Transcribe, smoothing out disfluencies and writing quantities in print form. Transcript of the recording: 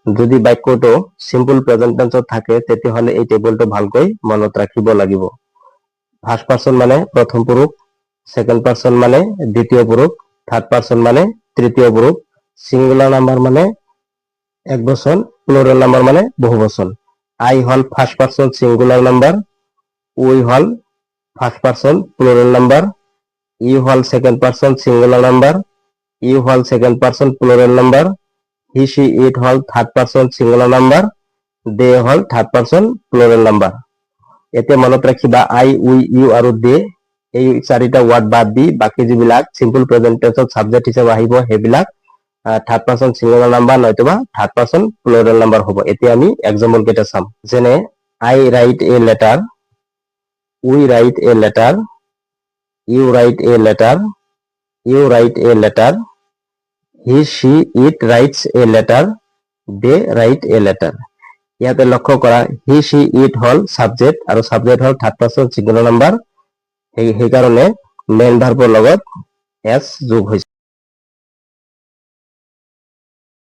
যদি বাক্যটো simple present টেন্সত থাকে তেতিয়াহ'লে এই টেবুলটো ভালকৈ মনত ৰাখিব লাগিব। ফাৰ্ষ্ট পাৰ্সন মানে প্ৰথম পুৰুষ, সেকেন্ড পার্সন মানে দ্বিতীয় পুরুষ, থার্ড পার্সন মানে তৃতীয় পুরুষ, সিঙ্গুলার নাম্বার মানে এক বচন, প্লুরাল নাম্বার মানে বহু বচন। আই হল first person singular number, we হল first person plural number, you হল second person singular number, you হল second person plural number, he she it হল third person singular number, they হল থার্ড পার্সন প্লুরাল নাম্বার। এতে মনত ৰাখিবা আই, উই, U আৰু দে এই চাৰিটা ওয়াৰ্ড বাদ দি বাকি যিবিলাক সিম্পল প্ৰেজেন্ট টেন্সত সাবজেক্ট হিচাপে আহিব সেইবিলাক থার্ড পার্সন সিঙ্গুলার নাম্বার নয়তোবা থার্ড পার্সন প্লুরাল নাম্বার হ'ব। এতিয়া আমি এক্সাম্পল কেইটা চাম। যেনে I write a letter, we write a letter, you write a letter, you write a letter, he she it writes a letter, they write a letter. ইয়াতে লক্ষ্য কৰা he she it হল সাবজেক্ট আৰু subject হল third person singular number, সেইকাৰণে main ভাৰ্বৰ লগত S যোগ হৈছে।